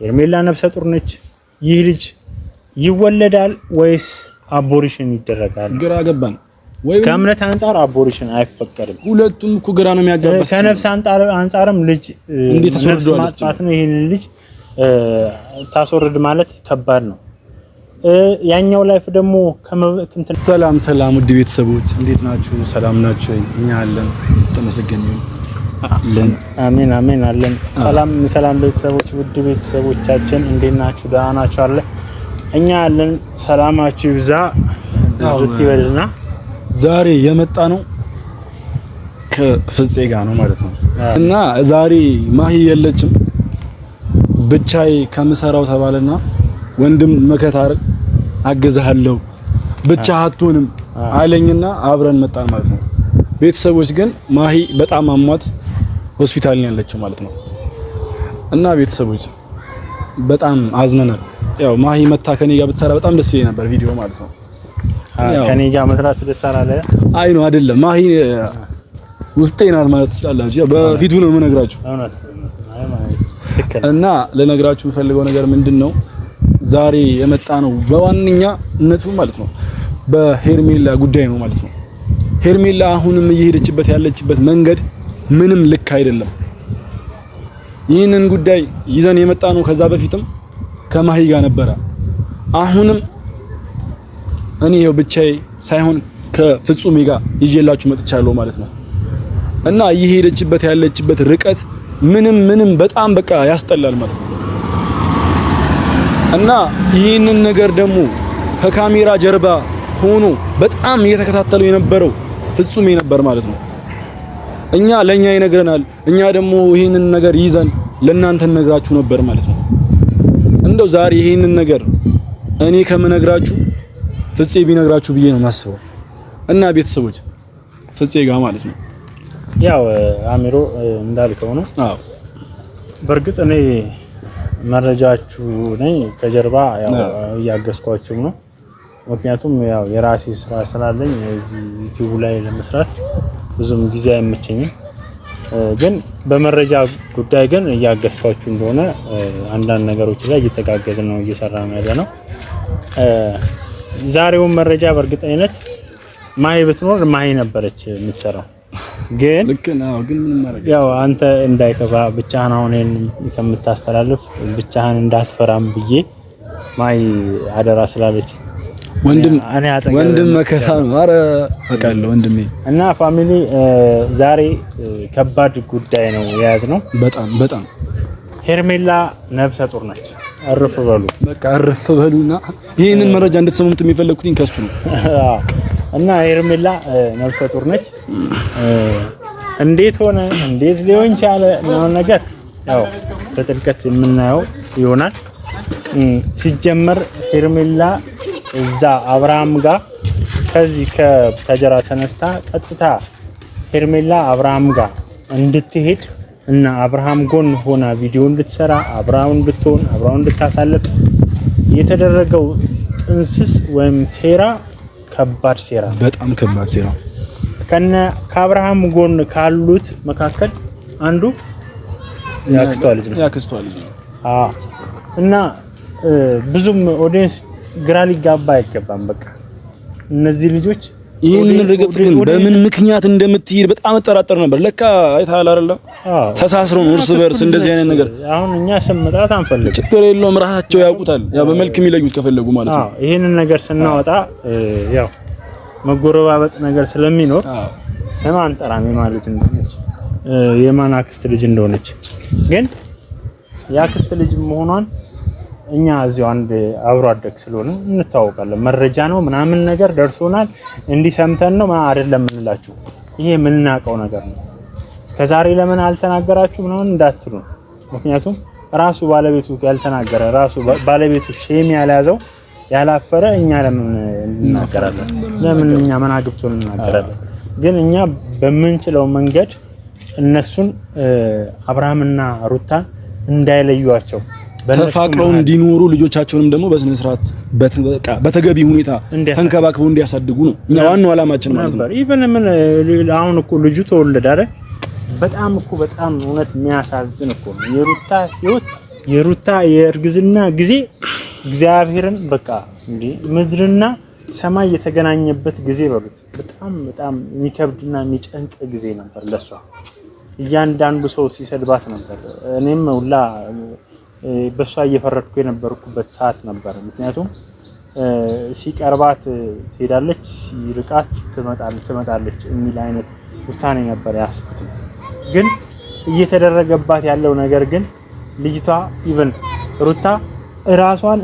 ሄርሜላ ነፍሰ ጡር ነች። ይህ ልጅ ይወለዳል ወይስ አቦርሽን ይደረጋል? ግራ ገባን። ከእምነት አንፃር አቦርሽን አይፈቀድም። ሁለቱም እኮ ግራ ነው የሚያጋባስ። ከነፍስ አንፃርም ልጅ እንዴት ተወርዷል? ማጥፋት ነው። ይሄን ልጅ ታስወርድ ማለት ከባድ ነው። ያኛው ላይፍ ደግሞ ሰላም ውድ ቤተሰቦች እንዴት ናችሁ? ሰላም ናችሁ? እኛ አለን ተመስገን አለን። አሜን አለን። ሰላም ቤተሰቦች፣ ውድ ቤተሰቦቻችን እንዴት ናችሁ? ደህና ናችሁ? አለ እኛ አለን። ሰላማችሁ ይብዛ ዝት ይበልና ዛሬ የመጣ ነው ከፍፄ ጋር ነው ማለት ነው። እና ዛሬ ማሂ የለችም፣ ብቻዬ ከምሰራው ተባለና ወንድም መከታር አገዛለሁ ብቻ አትሆንም አለኝና አብረን መጣን ማለት ነው። ቤተሰቦች ግን ማሂ በጣም አሟት ሆስፒታል ነው ያለችው ማለት ነው። እና ቤተሰቦች በጣም አዝነናል። ያው ማሂ መታ ከኔ ጋር ብትሰራ በጣም ደስ ይለኝ ነበር ቪዲዮ ማለት ነው። ከኔ ጋር መስራት ደስ አላለ። አይ ነው አይደለም ማሂ ውስጤ ናት ማለት ትችላላችሁ። በፊቱ ነው የምነግራችሁ። እና ለነግራችሁ የምፈልገው ነገር ምንድነው ዛሬ የመጣ ነው በዋነኛነቱ ማለት ነው በሄርሜላ ጉዳይ ነው ማለት ነው። ሄርሜላ አሁንም እየሄደችበት ያለችበት መንገድ ምንም ልክ አይደለም። ይህንን ጉዳይ ይዘን የመጣ ነው ከዛ በፊትም ከማሂ ጋር ነበረ። አሁንም እኔ ይኸው ብቻዬ ሳይሆን ከፍጹሜ ጋር ይዤላችሁ መጥቻለሁ ማለት ነው። እና እየሄደችበት ያለችበት ርቀት ምንም በጣም በቃ ያስጠላል ማለት ነው። እና ይህንን ነገር ደግሞ ከካሜራ ጀርባ ሆኖ በጣም እየተከታተለው የነበረው ፍጹሜ ነበር ማለት ነው። ለኛ ይነግረናል፣ እኛ ደግሞ ይህንን ነገር ይዘን ለእናንተ ነግራችሁ ነበር ማለት ነው። እንደው ዛሬ ይህንን ነገር እኔ ከምነግራችሁ ፍፄ ቢነግራችሁ ብዬ ነው ማስበው። እና ቤተሰቦች ፍፄ ጋር ማለት ነው ያው አሚሮ እንዳልከው ነው። አዎ በርግጥ እኔ መረጃችሁ ነኝ ከጀርባ ያው እያገዝኳችሁ ነው። ምክንያቱም ያው የራሴ ስራ ስላለኝ እዚህ ዩቲዩብ ላይ ለመስራት ብዙም ጊዜ አይመቸኝም። ግን በመረጃ ጉዳይ ግን እያገዝኳችሁ እንደሆነ አንዳንድ ነገሮች ላይ እየተጋገዝን ነው፣ እየሰራን ያለ ነው። ዛሬውን መረጃ በእርግጠኝነት ማሂ ብትኖር ማሂ ነበረች የምትሰራው። ግን ምንም ማረግ ያው አንተ እንዳይከፋ ብቻህን አሁን ከምታስተላልፍ ብቻህን እንዳትፈራም ብዬ ማሂ አደራ ስላለች ወንድም መከታ ነው። አረ አውቃለሁ ወንድሜ። እና ፋሚሊ ዛሬ ከባድ ጉዳይ ነው የያዝነው። በጣም ሄርሜላ ነፍሰ ጡር ነች። አረፍ በሉ በቃ አረፍ በሉና ይሄንን መረጃ እንድትሰሙት የሚፈልኩትኝ ከሱ ነው። እና ሄርሜላ ነፍሰ ጡር ነች። እንዴት ሆነ እንዴት ሊሆን ቻለ ነው ነገር ያው በጥልቀት የምናየው ይሆናል። ሲጀመር ሄርሜላ እዛ አብርሃም ጋር ከዚህ ከተጀራ ተነስታ ቀጥታ ሄርሜላ አብርሃም ጋር እንድትሄድ እና አብርሃም ጎን ሆና ቪዲዮ እንድትሰራ አብርሃም እንድትሆን አብርሃም እንድታሳልፍ የተደረገው ጥንስስ ወይም ሴራ ከባድ ሴራ፣ በጣም ከባድ ሴራ ከአብርሃም ጎን ካሉት መካከል አንዱ ያክስቷ ልጅ ነው። እና ብዙም ኦዲየንስ ግራ ሊጋባ አይገባም። በቃ እነዚህ ልጆች ይሄንን ርግጥ ግን በምን ምክንያት እንደምትሄድ በጣም ተጠራጠር ነበር። ለካ አይታል አይደለ? ተሳስረው ነው እርስ በርስ እንደዚህ አይነት ነገር። አሁን እኛ ስም መጥራት አንፈልግም፣ ችግር የለውም ራሳቸው ያውቁታል። ያው በመልክ የሚለዩት ከፈለጉ ማለት ነው። ይሄንን ነገር ስናወጣ ያው መጎረባበጥ ነገር ስለሚኖር ስም አንጠራም። የማን ልጅ እንደሆነች የማን አክስት ልጅ እንደሆነች ግን የአክስት ልጅ መሆኗን እኛ እዚሁ አንድ አብሮ አደግ ስለሆነ እንታወቃለን። መረጃ ነው ምናምን ነገር ደርሶናል፣ እንዲሰምተን ነው አይደለም እንላችሁ። ይሄ የምናውቀው ነገር ነው። እስከዛሬ ለምን አልተናገራችሁ ምናምን እንዳትሉ። ምክንያቱም ራሱ ባለቤቱ ያልተናገረ ራሱ ባለቤቱ ሼም ያልያዘው ያላፈረ እኛ ለምን እንናገራለን? ለምን እኛ መናግብቱን እንናገራለን? ግን እኛ በምንችለው መንገድ እነሱን አብርሃምና ሩታን እንዳይለዩዋቸው ተፋቅረው እንዲኖሩ ልጆቻቸውንም ደግሞ በስነ ስርዓት በተገቢ ሁኔታ ተንከባክበው እንዲያሳድጉ ነው እኛ ዋናው አላማችን ማለት ነው። ኢቭን ምን አሁን እኮ ልጁ ተወለደ አይደል? በጣም እውነት የሚያሳዝን እኮ ነው የሩታ ህይወት የሩታ የእርግዝና ጊዜ እግዚአብሔርን በቃ እንዴ ምድርና ሰማይ የተገናኘበት ጊዜ በሉት በጣም የሚከብድና የሚጨንቅ ጊዜ ነበር ለሷ። እያንዳንዱ ሰው ሲሰድባት ነበር። እኔም ሁላ በሷ እየፈረድኩ የነበርኩበት ሰዓት ነበር። ምክንያቱም ሲቀርባት ትሄዳለች፣ ሲርቃት ትመጣለች የሚል አይነት ውሳኔ ነበር ያስኩት። ግን እየተደረገባት ያለው ነገር ግን ልጅቷ ኢቭን ሩታ ራሷን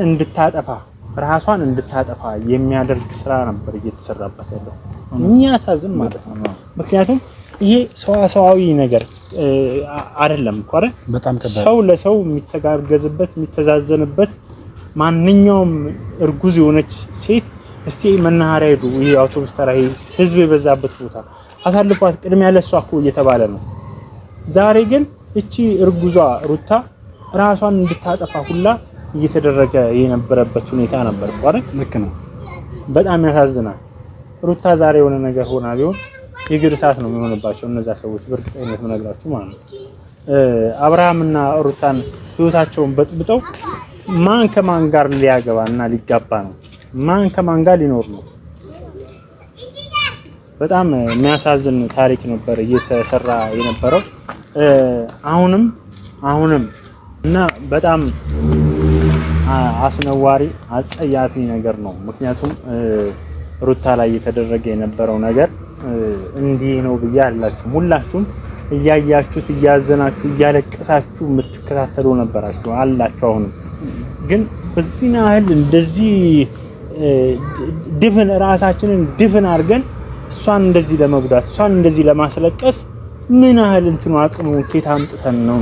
እንድታጠፋ የሚያደርግ ስራ ነበር እየተሰራበት ያለው። የሚያሳዝን ማለት ነው። ምክንያቱም ይሄ ሰዋሰዋዊ ነገር አይደለም እኮ አይደል? በጣም ከባድ ሰው ለሰው የሚተጋገዝበት የሚተዛዘንበት ማንኛውም እርጉዝ የሆነች ሴት እስቲ መናኸሪያ ሄዱ፣ ይሄ አውቶቡስ ተራ፣ ይሄ ህዝብ የበዛበት ቦታ አሳልፏት ቅድሚያ ለሷ እኮ እየተባለ ነው። ዛሬ ግን እቺ እርጉዟ ሩታ ራሷን እንድታጠፋ ሁላ እየተደረገ የነበረበት ሁኔታ ነበር አይደል? ልክ ነው። በጣም ያሳዝናል። ሩታ ዛሬ የሆነ ነገር ሆና ቢሆን የግር ሰዓት ነው የሚሆንባቸው እነዛ ሰዎች በእርግጠኝነት መነግራችሁ ማለት ነው። አብርሃምና ሩታን ህይወታቸውን በጥብጠው ማን ከማን ጋር ሊያገባና ሊጋባ ነው? ማን ከማን ጋር ሊኖር ነው? በጣም የሚያሳዝን ታሪክ ነበር እየተሰራ የነበረው። አሁንም እና በጣም አስነዋሪ አጸያፊ ነገር ነው። ምክንያቱም ሩታ ላይ የተደረገ የነበረው ነገር እንዲህ ነው ብዬ አላችሁ ሁላችሁም እያያችሁት እያዘናችሁ እያለቀሳችሁ የምትከታተሉ ነበራችሁ አላችሁ። አሁንም ግን በዚህ ያህል እንደዚህ ድፍን ራሳችንን ድፍን አድርገን እሷን እንደዚህ ለመጉዳት እሷን እንደዚህ ለማስለቀስ ምን ያህል እንትኑ አቅሙ ኬት አምጥተን ነው?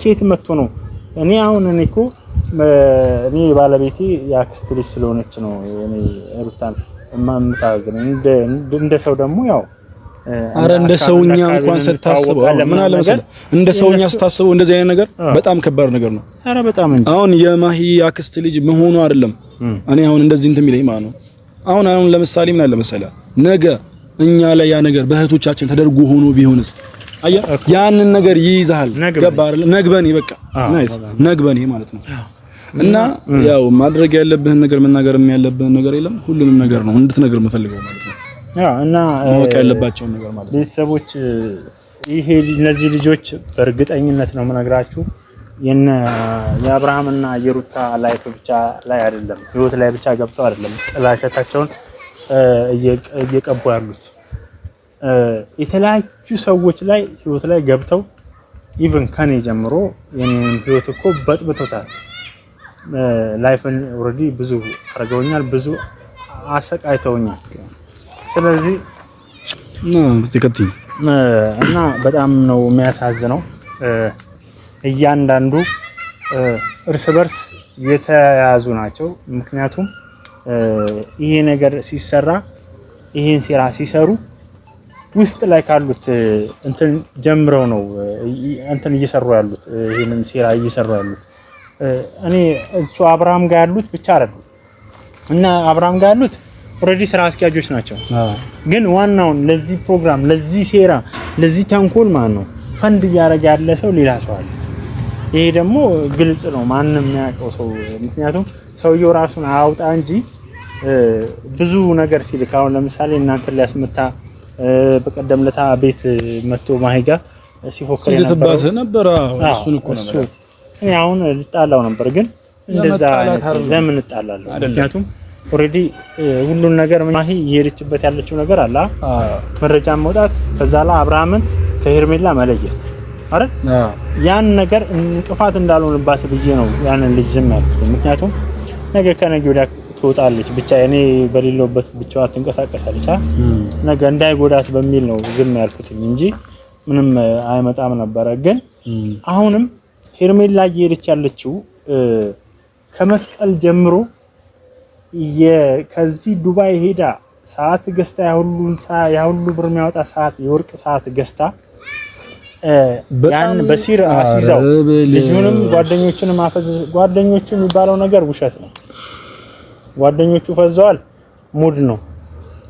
ኬት መጥቶ ነው? እኔ እኮ እኔ ባለቤቴ ያክስት ልጅ ስለሆነች ነው እኔ ሩታን ማምጣዝን እንደ ሰው ደግሞ ያው እንደ ሰውኛ እንኳን ስታስበው ምን አለ መሰለህ፣ እንደ ሰውኛ ስታስበው እንደዚህ አይነት ነገር በጣም ከባድ ነገር ነው። በጣም እንጂ አሁን የማሂ ያክስት ልጅ መሆኑ አይደለም እኔ አሁን እንደዚህ እንትን የሚለኝ ማለት ነው። አሁን ለምሳሌ ምን አለ መሰለህ፣ ነገ እኛ ላይ ያ ነገር በእህቶቻችን ተደርጎ ሆኖ ቢሆንስ? አየህ ያንን ነገር ይይዛል። ገባ አይደል? ነግበኔ በቃ ናይስ ነግበኔ ማለት ነው። እና ያው ማድረግ ያለብህን ነገር መናገርም ያለብህን ነገር የለም። ሁሉንም ነገር ነው እንድትነግር የምፈልገው ማለት ነው። እና ማወቅ ያለባቸው ነገር ማለት ነው። ቤተሰቦች እነዚህ ልጆች በእርግጠኝነት ነው የምነግራችሁ የአብርሃምና የሩታ ላይፍ ብቻ ላይ አይደለም፣ ህይወት ላይ ብቻ ገብተው አይደለም ጥላሸታቸውን እየቀቡ ያሉት የተለያዩ ሰዎች ላይ ህይወት ላይ ገብተው ኢቭን ከኔ ጀምሮ የኔን ህይወት እኮ በጥብጦታል። ላይፍን ኦሬዲ ብዙ አርገውኛል፣ ብዙ አሰቃይተውኛል። ስለዚህ እና በጣም ነው የሚያሳዝነው። እያንዳንዱ እርስ በርስ የተያያዙ ናቸው። ምክንያቱም ይሄ ነገር ሲሰራ ይሄን ሴራ ሲሰሩ ውስጥ ላይ ካሉት እንትን ጀምረው ነው እንትን እየሰሩ ያሉት፣ ይሄንን ሴራ እየሰሩ ያሉት። እኔ እሱ አብርሃም ጋር ያሉት ብቻ አይደለም እና አብርሃም ጋር ያሉት ኦሬዲ ስራ አስኪያጆች ናቸው። ግን ዋናውን ለዚህ ፕሮግራም፣ ለዚህ ሴራ፣ ለዚህ ተንኮል ማን ነው ፈንድ እያደረገ ያለ ሰው ሌላ ሰው አለ። ይሄ ደግሞ ግልጽ ነው፣ ማንንም የሚያውቀው ሰው። ምክንያቱም ሰውየው ራሱን አያውጣ እንጂ ብዙ ነገር ሲልክ፣ አሁን ለምሳሌ እናንተን ሊያስመታ በቀደም ለታ ቤት መጥቶ ማሂጋ ሲፎክር ነበር። እሱን እኮ ነበር እኔ አሁን ልጣላው ነበር፣ ግን እንደዛ አይነት ለምን እጣላለሁ? ምክንያቱም ኦሬዲ ሁሉን ነገር ማሂ እየሄደችበት ያለችው ነገር አለ። መረጃ መውጣት፣ ከዛ ላይ አብርሃምን ከሄርሜላ መለየት አይደል? ያን ነገር እንቅፋት እንዳልሆነባት ብዬ ነው ያንን ልጅ ዝም ያልኩት። ምክንያቱም ነገ ከነገ ወዲያ ትወጣለች፣ ብቻ እኔ በሌለውበት ብቻዋ ትንቀሳቀሳለች፣ ነገ እንዳይጎዳት በሚል ነው ዝም ያልኩት እንጂ ምንም አይመጣም ነበረ። ግን አሁንም ሄርሜላ እየሄደች ያለችው ከመስቀል ጀምሮ ከዚህ ዱባይ ሄዳ ሰዓት ገዝታ ያሁሉ ብር የሚያወጣ ሰዓት የወርቅ ሰዓት ገዝታ ያን በሲር አሲዛው ልጁንም ጓደኞቹንም ጓደኞቹ የሚባለው ነገር ውሸት ነው። ጓደኞቹ ፈዘዋል፣ ሙድ ነው።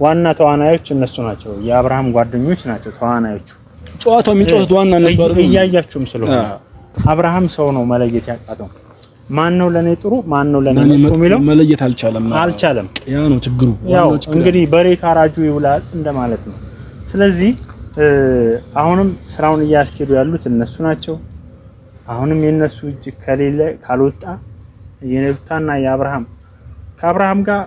ዋና ተዋናዮች እነሱ ናቸው። የአብርሃም ጓደኞች ናቸው ተዋናዮቹ። ጨዋታው የሚጫወቱት ዋና እነሱ አይደሉም። እያያችሁም ስለሆነ አብርሃም ሰው ነው መለየት ያቃተው። ማን ነው ለኔ ጥሩ ማን ነው ለኔ መጥፎ የሚለው መለየት አልቻለም። ያ ነው ችግሩ። ያው እንግዲህ በሬ ካራጁ ይውላል እንደማለት ነው። ስለዚህ አሁንም ስራውን እያስኬዱ ያሉት እነሱ ናቸው። አሁንም የነሱ እጅ ከሌለ ካልወጣ የሩታና የአብርሃም ከአብርሃም ጋር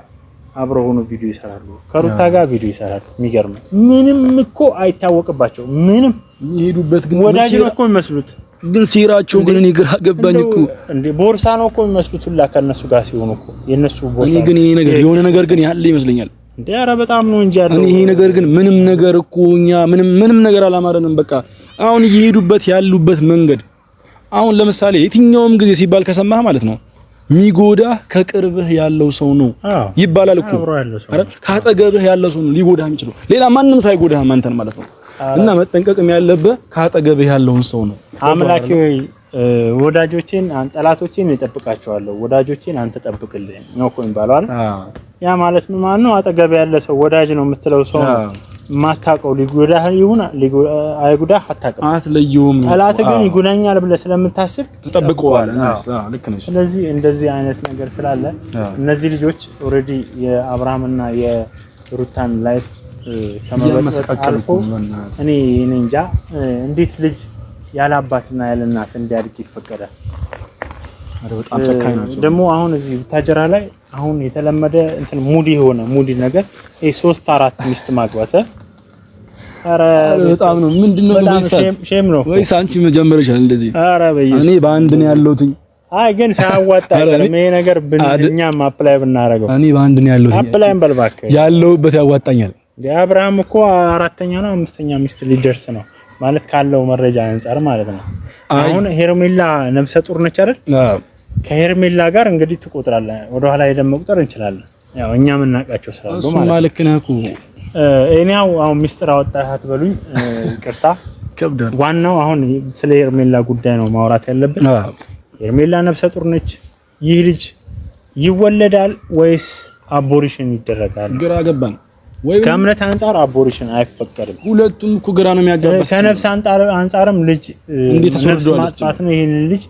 አብረው ሆኖ ቪዲዮ ይሰራሉ፣ ከሩታ ጋር ቪዲዮ ይሰራሉ። የሚገርም ምንም እኮ አይታወቅባቸው ምንም የሚሄዱበት ግን ወዳጅ ነው እኮ የሚመስሉት ግን ሲራቸው ግን እኔ ግራ ገባኝ እኮ እንዴ ቦርሳ ነው እኮ የሚመስሉት ሁላ ከነሱ ጋር ሲሆኑ እኮ የነሱ ቦርሳ እኔ ግን ይሄ ነገር የሆነ ነገር ግን ያለ ይመስለኛል እንዴ ኧረ በጣም ነው እንጂ ያለው እኔ ይሄ ነገር ግን ምንም ነገር እኮ እኛ ምንም ነገር አላማረንም በቃ አሁን እየሄዱበት ያሉበት መንገድ አሁን ለምሳሌ የትኛውም ጊዜ ሲባል ከሰማህ ማለት ነው ሚጎዳ ከቅርብህ ያለው ሰው ነው ይባላል እኮ አረ ካጠገብህ ያለው ሰው ነው ሊጎዳህ የሚችለው ሌላ ማንም ሳይጎዳህ አንተን ማለት ነው እና መጠንቀቅም ያለብህ ካጠገብህ ያለውን ሰው ነው አምላኬ ወይ ወዳጆቼን ጠላቶቼን እጠብቃቸዋለሁ ወዳጆቼን አንተ ጠብቅልኝ ነው እኮ የሚባለው አይደል ያ ማለት ምን ማለት ነው አጠገብ ያለ ሰው ወዳጅ ነው የምትለው ሰው ማታቀው ሊጎዳህ ይሁን አይጎዳህ አታቀም አትለየውም ጠላት ግን ይጉዳኛል ብለህ ስለምታስብ ተጠብቀዋለህ ልክ ነሽ ስለዚህ እንደዚህ አይነት ነገር ስላለ እነዚህ ልጆች ኦሬዲ የአብርሃምና የሩታን ላይፍ ከመበጠቃልፎ እኔ እንጃ እንዴት ልጅ ያለ አባትና ያለ እናት እንዲያድግ ይፈቀዳል በጣም ጨካኝ ናቸው ደግሞ አሁን እዚህ ታጀራ ላይ አሁን የተለመደ እንትን ሙዲ ነገር 3-4 ሚስት ማግባት አረ በጣም ነው ምንድነው ሼም ነው ወይስ አንቺ መጀመርሻል እንደዚህ አረ በኢየሱስ እኔ በአንድ ነው ያለሁት አይ ግን ሳያዋጣ አይደለም ይሄ ነገር እኛም አፕላይ ብናረገው እኔ በአንድ ነው ያለሁት አፕላይም በልባከ ያለሁበት ያዋጣኛል አብርሃም እኮ 4ኛ ነው 5ኛ ሚስት ሊደርስ ነው ማለት ካለው መረጃ አንፃር ማለት ነው አሁን ሄርሜላ ነፍሰ ጡር ነች አይደል ከሄርሜላ ጋር እንግዲህ ትቆጥራለህ ወደ ኋላ ሄደን መቁጠር እንችላለን ያው እኛ ምናቃቸው ስላሉ ማለት ነው ማለክ ነህ እኮ እኔው አሁን ሚስጥር አወጣሃት በሉኝ ይቅርታ ከብዳል ዋናው አሁን ስለ ሄርሜላ ጉዳይ ነው ማውራት ያለብን ሄርሜላ ነፍሰ ጡር ነች ይህ ልጅ ይወለዳል ወይስ አቦርሽን ይደረጋል ግራ ገባን ወይ ከእምነት አንፃር አቦርሽን አይፈቀድም ሁለቱም እኮ ግራ ነው የሚያጋባስ ከነፍስ አንፃርም ልጅ እንዴት ተሰውዷል ማጥፋት ነው ይሄን ልጅ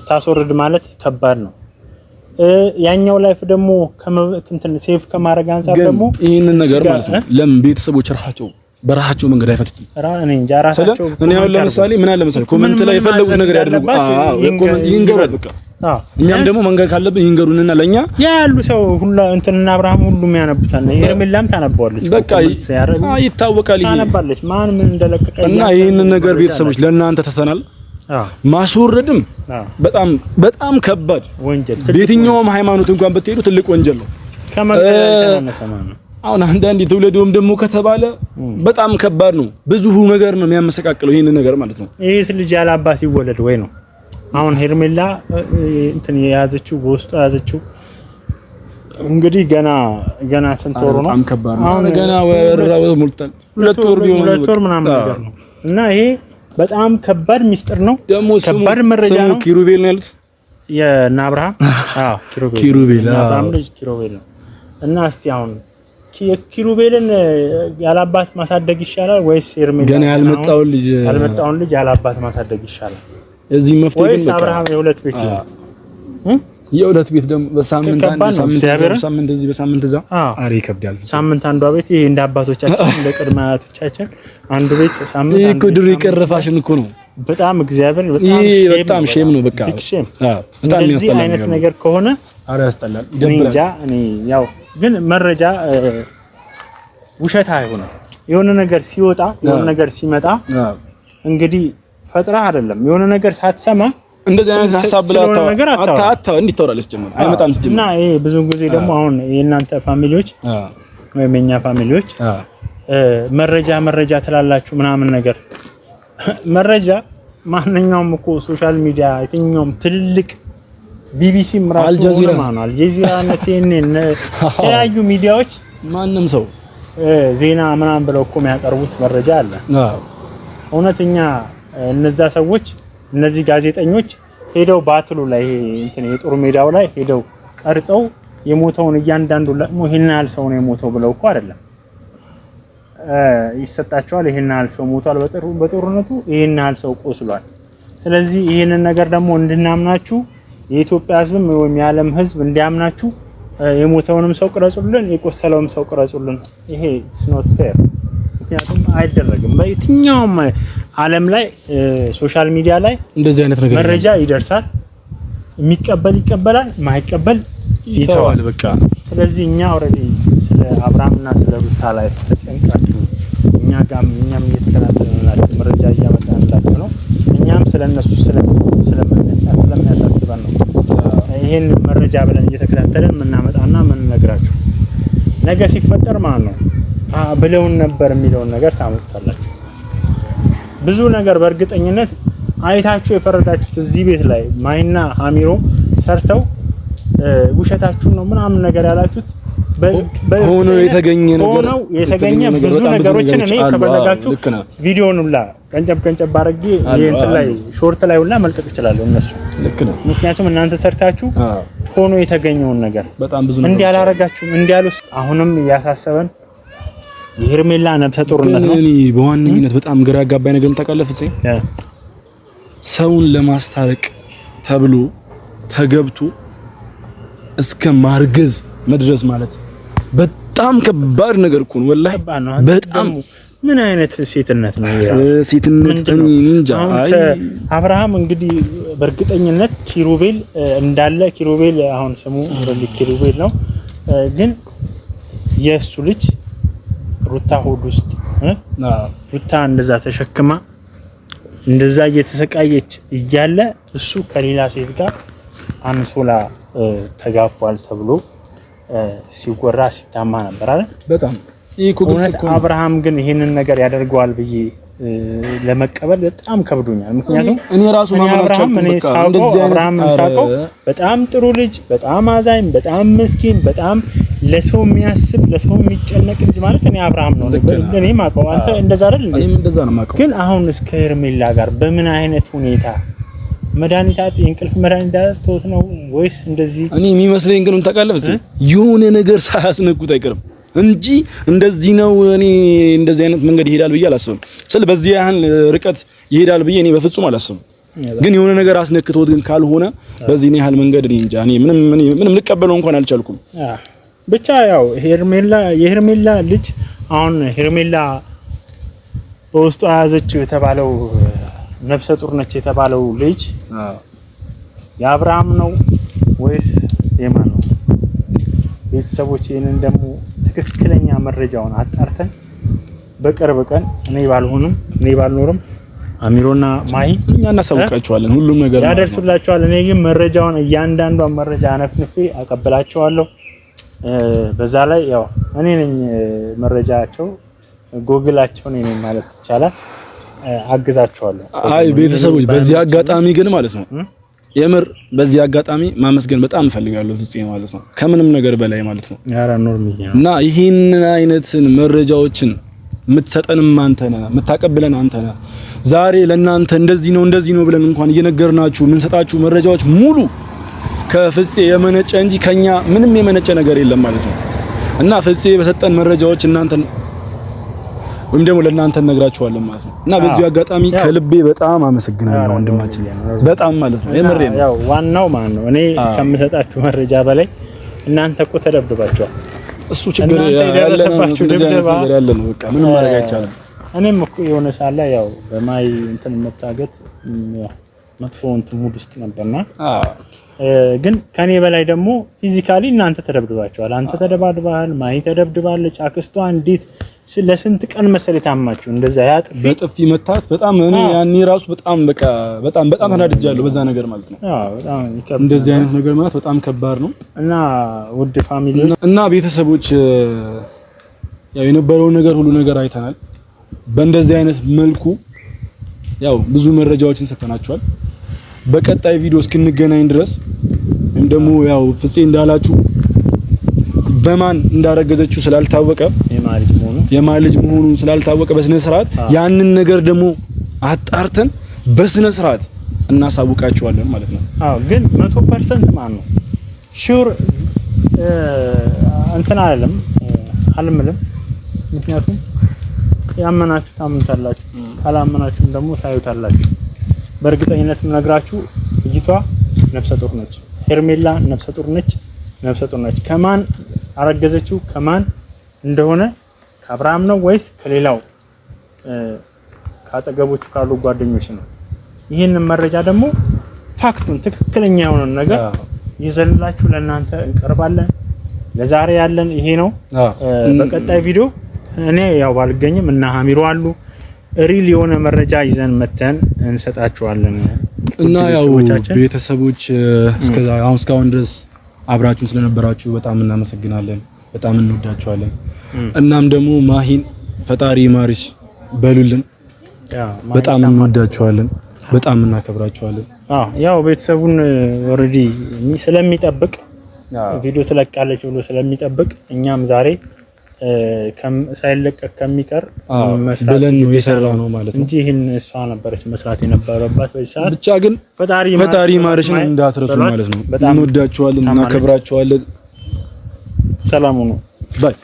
ታስወርድ ማለት ከባድ ነው ያኛው ላይፍ ደግሞ እንትን ሴፍ ከማረግ አንፃር ደግሞ ይሄንን ነገር ማለት ነው ለምን ቤተሰቦች በራሳቸው መንገድ አይፈቱም እኔ እንጃ ራሳቸው እኔ አሁን ለምሳሌ ምን አለ መሰለህ ኮሜንት ላይ የፈለጉት ነገር ያድርጉ ኮሜንት ይንገሩ በቃ እኛም ደግሞ መንገድ ካለብን ይንገሩንና ለኛ ያሉ ሰው ሁሉ እንትና አብርሃም ሁሉም ያነቡታል ሄርሜላም ታነባዋለች በቃ ይታወቃል ይሄ ታነባለች ማን ምን እንደለቀቀ እና ይሄንን ነገር ቤተሰቦች ለእናንተ ተተናል ማስወረድም በጣም ከባድ ወንጀል በየትኛውም ሃይማኖት እንኳን ብትሄዱ ትልቅ ወንጀል ነው ከመከራከር ነው አሁን አንዳንድ የተወለደውም ደግሞ ከተባለ በጣም ከባድ ነው ብዙ ነገር ነው የሚያመሰቃቅለው ይሄን ነገር ማለት ነው ይሄስ ልጅ ያለ አባት ይወለድ ወይ ነው አሁን ሄርሜላ እንትን የያዘችው በውስጡ ያዘችው እንግዲህ ገና ስንት ወር ነው በጣም ከባድ ነው አሁን ገና ወራው ሞልቷል 2 ወር ቢሆን 2 ወር ምናምን ነገር ነው እና ይሄ በጣም ከባድ ሚስጥር ነው ከባድ መረጃ ነው ኪሩቤል ነው ያሉት የናብርሃም ኪሩቤል ናብርሃም ልጅ ኪሩቤል ነው እና እስቲ አሁን ኪሩቤልን ያላባት ማሳደግ ይሻላል ወይስ ሄርሜላ ገና ያልመጣውን ልጅ ያላባት ማሳደግ ይሻላል እዚህ መፍትሄ ግን በቃ አብርሃም የሁለት ቤት የሁለት ቤት ደግሞ በሳምንት እዚህ በሳምንት እዛ አሬ ይከብዳል ሳምንት አንዷ ቤት ይሄ እንደ አባቶቻችን እንደ ቅድመ አያቶቻችን አንዱ ቤት ሳምንት ይሄ እኮ ድሮ የቀረፋሽን እኮ ነው በጣም እግዚአብሔር በጣም ሼም ነው በቃ በጣም የሚያስጠላ አይነት ነገር ከሆነ አረ ያስጠላል ይደብራል እኔ ያው ግን መረጃ ውሸት አይሆንም የሆነ ነገር ሲወጣ የሆነ ነገር ሲመጣ እንግዲህ ፈጥራ አይደለም የሆነ ነገር ሳትሰማ እንደዚህ አይነት ሐሳብ ብላ አታ እንዲተወራለስ ጀመረ አይመጣም ሲጀምር እና ይሄ ብዙ ጊዜ ደግሞ አሁን የእናንተ ፋሚሊዎች ወይም የኛ ፋሚሊዎች መረጃ ትላላችሁ ምናምን ነገር መረጃ ማንኛውም እኮ ሶሻል ሚዲያ የትኛውም ትልልቅ ቢቢሲ ምራፍ አልጀዚራ እና CNN የተለያዩ ሚዲያዎች ማንንም ሰው ዜና ምናምን ብለው እኮ የሚያቀርቡት መረጃ አለ እውነተኛ እነዛ ሰዎች እነዚህ ጋዜጠኞች ሄደው ባትሉ ላይ እንትን የጦር ሜዳው ላይ ሄደው ቀርጸው የሞተውን እያንዳንዱ ለሞ ይሄን ያህል ሰው ነው የሞተው ብለው እኮ አይደለም ይሰጣቸዋል ይሄን ያህል ሰው ሞቷል በጦርነቱ ይሄን ያህል ሰው ቆስሏል ስለዚህ ይሄንን ነገር ደግሞ እንድናምናችሁ የኢትዮጵያ ህዝብም ወይም የዓለም ህዝብ እንዲያምናችሁ የሞተውንም ሰው ቅረጹልን፣ የቆሰለውም ሰው ቅረጹልን። ይሄ it's not fair። ምክንያቱም አይደረግም። በየትኛውም ዓለም ላይ ሶሻል ሚዲያ ላይ እንደዚህ አይነት ነገር መረጃ ይደርሳል። የሚቀበል ይቀበላል፣ ማይቀበል ይተዋል በቃ። ስለዚህ እኛ ኦሬዲ ስለ አብርሃምና ስለ ሩታ ላይ ተጨንቃችሁ እኛም እየተከታተልንላችሁ መረጃ እያመጣንላችሁ ነው። እኛም ስለነሱ ስለሚያሳስበን ነው ይሄን መረጃ ብለን እየተከታተልን የምናመጣና የምንነግራችሁ። ነገ ሲፈጠር ማለት ነው ብለውን ነበር የሚለውን ነገር ታመጣላችሁ። ብዙ ነገር በእርግጠኝነት አይታችሁ የፈረዳችሁት እዚህ ቤት ላይ ማይና አሚሮ ሰርተው ውሸታችሁን ነው ምናምን ነገር ያላችሁት ሆኖ የተገኘ ብዙ ነገሮችን እኔ ከፈለጋችሁ ቪዲዮውን ሁላ ቀንጨብ አድርጌ እንትን ላይ ሾርት ላይ ሁላ መልቀቅ እችላለሁ እነሱ ልክ ነው። ምክንያቱም እናንተ ሰርታችሁ ሆኖ የተገኘውን ነገር በጣም ብዙ እንዲህ ያላረጋችሁም እንዲያሉ አሁንም እያሳሰበን የሄርሜላ ነፍሰ ጡርነት ነው። እኔ በዋነኝነት በጣም ግራ ያጋባኝ ነገር ተቀለፈ ሰውን ለማስታረቅ ተብሎ ተገብቶ እስከ ማርገዝ መድረስ ማለት በጣም ከባድ ነገር እኮ ነው። ወላሂ በጣም ምን አይነት ሴትነት ነው ይሄ? ሴትነት እንጃ። አብርሃም እንግዲህ በእርግጠኝነት ኪሩቤል እንዳለ ኪሩቤል አሁን ስሙ ኪሩቤል ነው፣ ግን የሱ ልጅ ሩታ ሆድ ውስጥ ሩታ እንደዛ ተሸክማ እንደዛ እየተሰቃየች እያለ እሱ ከሌላ ሴት ጋር አንሶላ ተጋፏል ተብሎ ሲወራ ሲታማ ነበር አይደል? በጣም አብርሃም ግን ይሄንን ነገር ያደርገዋል ብዬ ለመቀበል በጣም ከብዶኛል። ምክንያቱም እኔ ራሱ አብርሃም ሳውቀው በጣም ጥሩ ልጅ፣ በጣም አዛኝ፣ በጣም ምስኪን፣ በጣም ለሰው የሚያስብ ለሰው የሚጨነቅ ልጅ ማለት እኔ አብርሃም ነው። እኔ ማቀው አንተ እንደዛ አይደል? እኔም እንደዛ ነው ማቀው። ግን አሁን እስከ ሄርሜላ ጋር በምን አይነት ሁኔታ መድኃኒታት የእንቅልፍ መድኃኒታት ነው ወይስ እንደዚህ? እኔ የሚመስለኝ ግን ተቃለፈ የሆነ ነገር ሳያስነኩት አይቀርም እንጂ እንደዚህ ነው። እኔ እንደዚህ አይነት መንገድ ይሄዳል ብዬ አላስብም። በዚህ ያህል ርቀት ይሄዳል ብዬ እኔ በፍጹም አላስብም። ግን የሆነ ነገር አስነክቶት ግን ካልሆነ በዚህ ያህል መንገድ እኔ እንጃ። እኔ ምንም ልቀበለው እንኳን አልቻልኩም። ብቻ ያው የሄርሜላ ልጅ አሁን ሄርሜላ በውስጡ ያዘችው የተባለው ነፍሰ ጡር ነች የተባለው ልጅ የአብርሃም ነው ወይስ የማን ነው? ቤተሰቦች ይሄንን ደግሞ ትክክለኛ መረጃውን አጣርተን በቅርብ ቀን እኔ ባልኖርም አሚሮና ማሂ እኛ እናሳውቃቸዋለን። ሁሉም ነገር ያደርሱላቸዋል። እኔ ግን መረጃውን እያንዳንዷን መረጃ አነፍንፌ አቀብላቸዋለሁ። በዛ ላይ ያው እኔ ነኝ መረጃቸው ጎግላቸው እኔ ነኝ ማለት ይቻላል። አግዛቸዋለሁ። አይ ቤተሰቦች በዚህ አጋጣሚ ግን ማለት ነው የምር በዚህ አጋጣሚ ማመስገን በጣም እፈልጋለሁ ፍፄ ማለት ነው ከምንም ነገር በላይ ማለት ነው። ያራ ኖርማል እና ይሄን አይነትን መረጃዎችን የምትሰጠንም አንተ ነህ፣ የምታቀብለን አንተ ነህ። ዛሬ ለእናንተ እንደዚህ ነው ብለን እንኳን እየነገርናችሁ የምንሰጣችሁ መረጃዎች ሙሉ ከፍፄ የመነጨ እንጂ ከኛ ምንም የመነጨ ነገር የለም ማለት ነው። እና ፍፄ በሰጠን መረጃዎች እናንተን ወይም ደግሞ ለእናንተ ነግራችኋለን ማለት ነው። እና በዚህ አጋጣሚ ከልቤ በጣም አመሰግናለሁ ወንድማችን በጣም ማለት ነው። የምሬ ነው። ያው ዋናው ማለት ነው እኔ ከምሰጣችሁ መረጃ በላይ እናንተ እኮ ተደብድባችኋል። እሱ ችግር ያለ ነው። በቃ ምንም ማድረግ አይቻልም። እኔም እኮ የሆነ ሳለ ያው በማይ እንትን መታገት መጥፎ እንትን ሙድ ውስጥ ነበርና ግን ከኔ በላይ ደግሞ ፊዚካሊ እናንተ ተደብድባችኋል። አንተ ተደባድባል፣ ማይ ተደብድባለች። አክስቷ እንዴት ለስንት ቀን መሰለኝ ታማችሁ እንደዛ ያጥፊ በጥፊ መታት። በጣም እኔ ያኔ ራሱ በጣም ተናድጃለሁ በዛ ነገር ማለት ነው። በጣም እንደዚህ አይነት ነገር ማለት በጣም ከባድ ነው። እና ውድ ፋሚሊዎች እና ቤተሰቦች ያው የነበረውን ነገር ሁሉ ነገር አይተናል። በእንደዚህ አይነት መልኩ ያው ብዙ መረጃዎችን ሰጥተናችኋል። በቀጣይ ቪዲዮ እስክንገናኝ ድረስ እንደሞ ያው ፍፄ እንዳላችሁ በማን እንዳረገዘችው ስላልታወቀ የማን ልጅ መሆኑ ስላልታወቀ በስነ ስርዓት ያንን ነገር ደግሞ አጣርተን በስነ ስርዓት እናሳውቃችኋለን ማለት ነው። አዎ ግን 100% ማን ነው ሹር እንትን አልምልም። ምክንያቱም ያመናችሁ ታምኑታላችሁ፣ ካላመናችሁም ደግሞ ታዩታላችሁ። በእርግጠኝነት የምነግራችሁ ልጅቷ ነፍሰ ጡር ነች። ሄርሜላ ነፍሰ ጡር ነች። ከማን አረገዘችው ከማን እንደሆነ ከአብርሃም ነው ወይስ ከሌላው ካጠገቦቹ ካሉ ጓደኞች ነው? ይህንን መረጃ ደግሞ ፋክቱን ትክክለኛ የሆነውን ነገር ይዘንላችሁ ለእናንተ እንቀርባለን። ለዛሬ ያለን ይሄ ነው። በቀጣይ ቪዲዮ እኔ ያው ባልገኝም እና ሀሚሮ አሉ ሪል የሆነ መረጃ ይዘን መተን እንሰጣችኋለን። እና ያው ቤተሰቦች እስካሁን ድረስ አብራችሁን ስለነበራችሁ በጣም እናመሰግናለን። በጣም እንወዳችኋለን። እናም ደግሞ ማሂን ፈጣሪ ማሪሽ በሉልን። በጣም እንወዳችኋለን። በጣም እናከብራችኋለን። ያው ቤተሰቡን ኦሬዲ ስለሚጠብቅ ቪዲዮ ትለቃለች ብሎ ስለሚጠብቅ እኛም ዛሬ ሳይለቀቅ ከሚቀር ብለን ነው የሰራው ነው ማለት ነው እንጂ ይሄን እሷ ነበረች መስራት የነበረባት በዚህ ሰዓት። ብቻ ግን ፈጣሪ ማርሽን እንዳትረሱ ማለት ነው። እንወዳችኋለን፣ እናከብራችኋለን። ሰላም ሁኑ። ባይ